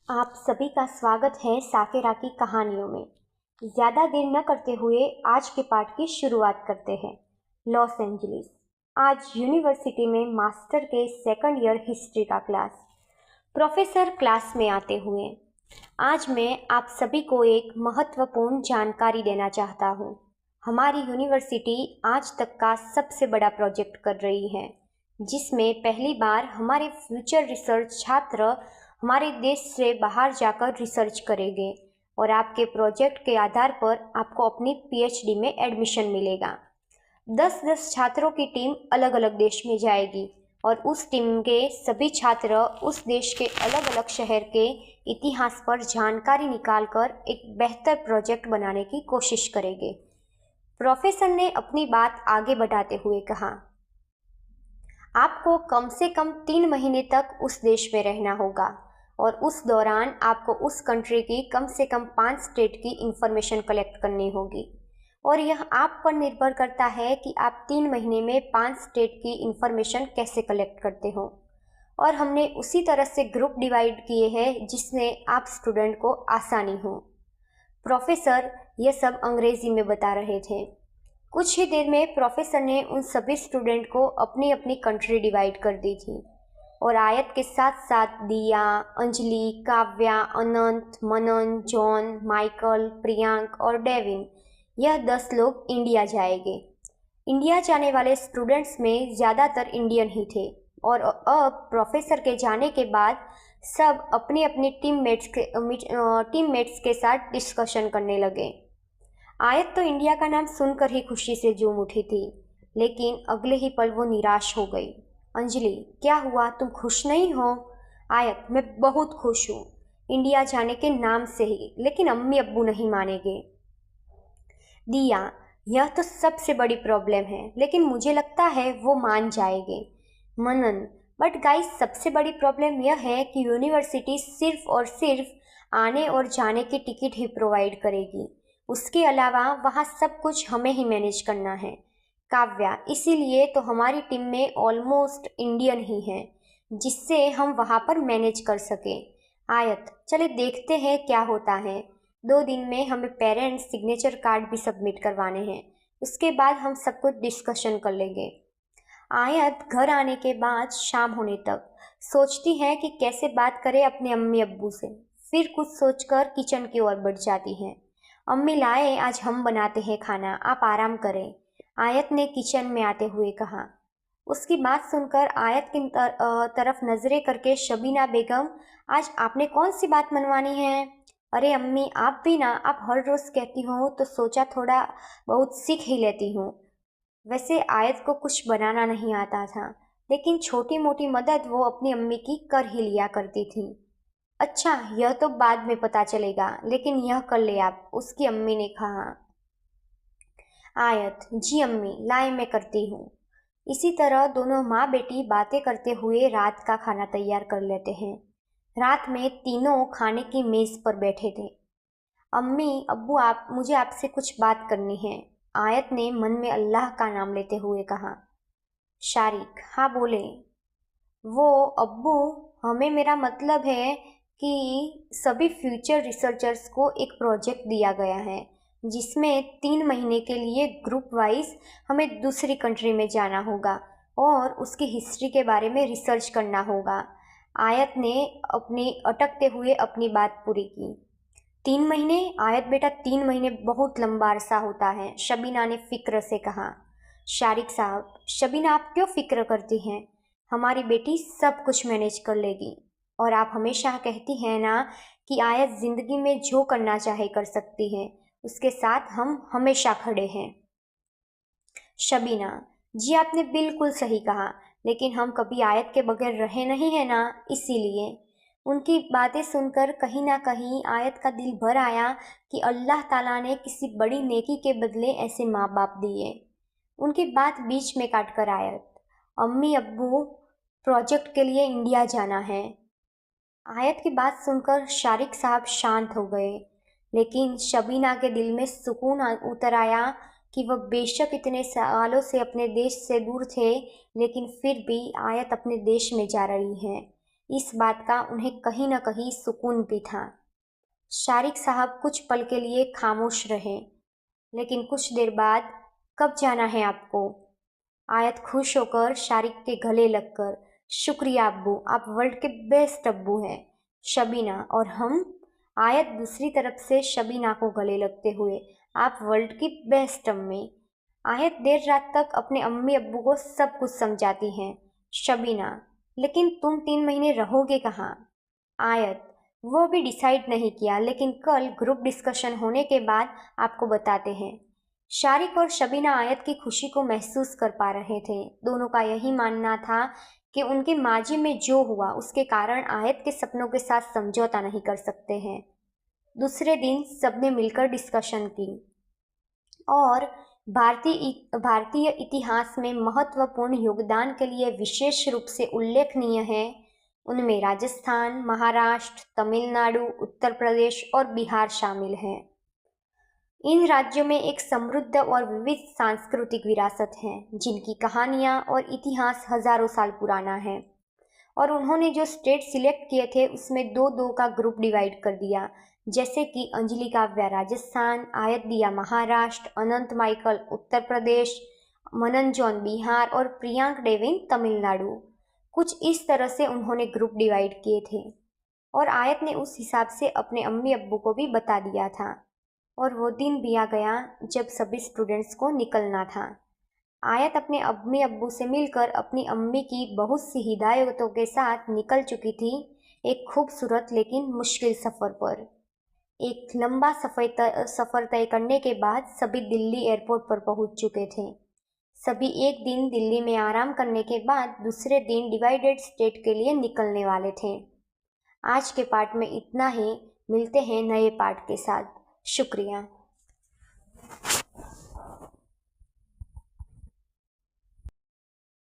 आप सभी का स्वागत है साकेरा की कहानियों में। ज़्यादा देर न करते हुए आज के पाठ की शुरुआत करते हैं। Los Angeles. आज यूनिवर्सिटी में मास्टर के सेकंड ईयर हिस्ट्री का क्लास। प्रोफेसर क्लास में आते हुए, आज मैं आप सभी को एक महत्वपूर्ण जानकारी देना चाहता हूँ। हमारी यूनिवर्सिटी आज तक का सबसे बड़ा प्रोजेक्ट कर रही है, जिसमें पहली बार हमारे फ्यूचर रिसर्च छात्र हमारे देश से बाहर जाकर रिसर्च करेंगे और आपके प्रोजेक्ट के आधार पर आपको अपनी पीएचडी में एडमिशन मिलेगा। 10-10 छात्रों की टीम अलग अलग देश में जाएगी और उस टीम के सभी छात्र उस देश के अलग अलग शहर के इतिहास पर जानकारी निकालकर एक बेहतर प्रोजेक्ट बनाने की कोशिश करेंगे। प्रोफेसर ने अपनी बात आगे बढ़ाते हुए कहा, आपको कम से कम 3 महीने तक उस देश में रहना होगा और उस दौरान आपको उस कंट्री की कम से कम 5 स्टेट की इंफॉर्मेशन कलेक्ट करनी होगी और यह आप पर निर्भर करता है कि आप 3 महीने में 5 स्टेट की इंफॉर्मेशन कैसे कलेक्ट करते हो। और हमने उसी तरह से ग्रुप डिवाइड किए हैं जिसमें आप स्टूडेंट को आसानी हो। प्रोफेसर यह सब अंग्रेजी में बता रहे थे। कुछ ही देर में प्रोफेसर ने उन सभी स्टूडेंट को अपनी अपनी कंट्री डिवाइड कर दी थी और आयत के साथ साथ दिया, अंजलि, काव्या, अनंत, मनन, जॉन, माइकल, प्रियांक और डेविन, यह 10 लोग इंडिया जाएंगे। इंडिया जाने वाले स्टूडेंट्स में ज़्यादातर इंडियन ही थे और अब प्रोफेसर के जाने के बाद सब अपनी अपनी टीममेट्स के साथ डिस्कशन करने लगे। आयत तो इंडिया का नाम सुनकर ही खुशी से झूम उठी थी, लेकिन अगले ही पल वो निराश हो गई। अंजलि, क्या हुआ? तुम खुश नहीं हो? आयत, मैं बहुत खुश हूँ, इंडिया जाने के नाम से ही, लेकिन अम्मी अब्बू नहीं मानेंगे। दिया, यह तो सबसे बड़ी प्रॉब्लम है, लेकिन मुझे लगता है वो मान जाएंगे। मनन, बट गाइस, सबसे बड़ी प्रॉब्लम यह है कि यूनिवर्सिटी सिर्फ और सिर्फ आने और जाने की टिकट ही प्रोवाइड करेगी, उसके अलावा वहाँ सब कुछ हमें ही मैनेज करना है। काव्या, इसीलिए तो हमारी टीम में ऑलमोस्ट इंडियन ही हैं, जिससे हम वहाँ पर मैनेज कर सकें। आयत, चले देखते हैं क्या होता है। 2 दिन में हमें पेरेंट्स सिग्नेचर कार्ड भी सबमिट करवाने हैं, उसके बाद हम सब कुछ डिस्कशन कर लेंगे। आयत घर आने के बाद शाम होने तक सोचती है कि कैसे बात करे अपने अम्मी अब्बू से, फिर कुछ सोचकर किचन की ओर बढ़ जाती है। अम्मी लाए, आज हम बनाते हैं खाना, आप आराम करें, आयत ने किचन में आते हुए कहा। उसकी बात सुनकर आयत की तरफ नजरें करके शबीना बेगम, आज आपने कौन सी बात मनवानी है? अरे अम्मी, आप भी ना, आप हर रोज़ कहती हो तो सोचा थोड़ा बहुत सीख ही लेती हूँ। वैसे आयत को कुछ बनाना नहीं आता था, लेकिन छोटी मोटी मदद वो अपनी अम्मी की कर ही लिया करती थी। अच्छा, यह तो बाद में पता चलेगा, लेकिन यह कर ले आप, उसकी अम्मी ने कहा। आयत, जी अम्मी, लाए मैं करती हूँ। इसी तरह दोनों माँ बेटी बातें करते हुए रात का खाना तैयार कर लेते हैं। रात में तीनों खाने की मेज पर बैठे थे। अम्मी अब्बू, आप मुझे आपसे कुछ बात करनी है, आयत ने मन में अल्लाह का नाम लेते हुए कहा। शारिक, हाँ बोले। वो अब्बू, हमें, मेरा मतलब है कि सभी फ्यूचर रिसर्चर्स को एक प्रोजेक्ट दिया गया है, जिसमें 3 महीने के लिए ग्रुप वाइज हमें दूसरी कंट्री में जाना होगा और उसकी हिस्ट्री के बारे में रिसर्च करना होगा। आयत ने अपनी अटकते हुए अपनी बात पूरी की। 3 महीने? आयत बेटा, 3 महीने बहुत लंबा अरसा होता है, शबीना ने फिक्र से कहा। शारिक साहब, शबीना आप क्यों फिक्र करती हैं? हमारी बेटी सब कुछ मैनेज कर लेगी और आप हमेशा कहती हैं ना कि आयत ज़िंदगी में जो करना चाहे कर सकती है, उसके साथ हम हमेशा खड़े हैं। शबीना, जी आपने बिल्कुल सही कहा, लेकिन हम कभी आयत के बगैर रहे नहीं हैं ना, इसीलिए। उनकी बातें सुनकर कहीं ना कहीं आयत का दिल भर आया कि अल्लाह ताला ने किसी बड़ी नेकी के बदले ऐसे माँ बाप दिए। उनकी बात बीच में काट कर आयत, अम्मी अब्बू, प्रोजेक्ट के लिए इंडिया जाना है। आयत की बात सुनकर शारिक साहब शांत हो गए, लेकिन शबीना के दिल में सुकून उतर आया कि वह बेशक इतने सालों से अपने देश से दूर थे, लेकिन फिर भी आयत अपने देश में जा रही है। इस बात का उन्हें कहीं न कहीं सुकून भी था। शारिक साहब कुछ पल के लिए खामोश रहे, लेकिन कुछ देर बाद, कब जाना है आपको? आयत खुश होकर शारिक के गले लगकर, शुक्रिया अब्बू, आप वर्ल्ड के बेस्ट अब्बू हैं। शबीना, और हम? आयत दूसरी तरफ से शबीना को गले लगते हुए, आप वर्ल्ड की बेस्ट अम्मी। आयत देर रात तक अपने अम्मी अब्बू को सब कुछ समझाती हैं। शबीना, लेकिन तुम 3 महीने रहोगे कहाँ? आयत, वो भी डिसाइड नहीं किया, लेकिन कल ग्रुप डिस्कशन होने के बाद आपको बताते हैं। शारिक और शबीना आयत की खुशी को महसूस कर पा रहे थे। दोनों का यही मानना था कि उनके माजी में जो हुआ उसके कारण आयत के सपनों के साथ समझौता नहीं कर सकते हैं। दूसरे दिन सबने मिलकर डिस्कशन की और भारतीय इतिहास में महत्वपूर्ण योगदान के लिए विशेष रूप से उल्लेखनीय है। उनमें राजस्थान, महाराष्ट्र, तमिलनाडु, उत्तर प्रदेश और बिहार शामिल हैं। इन राज्यों में एक समृद्ध और विविध सांस्कृतिक विरासत है, जिनकी कहानियाँ और इतिहास हजारों साल पुराना है। और उन्होंने जो स्टेट सिलेक्ट किए थे उसमें 2-2 का ग्रुप डिवाइड कर दिया, जैसे कि अंजलि काव्या राजस्थान, आयत दिया महाराष्ट्र, अनंत माइकल उत्तर प्रदेश, मनन जॉन बिहार और प्रियांक डेविन तमिलनाडु। कुछ इस तरह से उन्होंने ग्रुप डिवाइड किए थे और आयत ने उस हिसाब से अपने अम्मी अब्बू को भी बता दिया था। और वो दिन भी आ गया जब सभी स्टूडेंट्स को निकलना था। आयत अपने अम्मी अब्बू से मिलकर अपनी अम्मी की बहुत सी हिदायतों के साथ निकल चुकी थी, एक खूबसूरत लेकिन मुश्किल सफ़र पर। एक लंबा सफ़र तय करने के बाद सभी दिल्ली एयरपोर्ट पर पहुंच चुके थे। सभी एक दिन दिल्ली में आराम करने के बाद दूसरे दिन डिवाइडेड स्टेट के लिए निकलने वाले थे। आज के पार्ट में इतना ही। मिलते हैं नए पार्ट के साथ। शुक्रिया।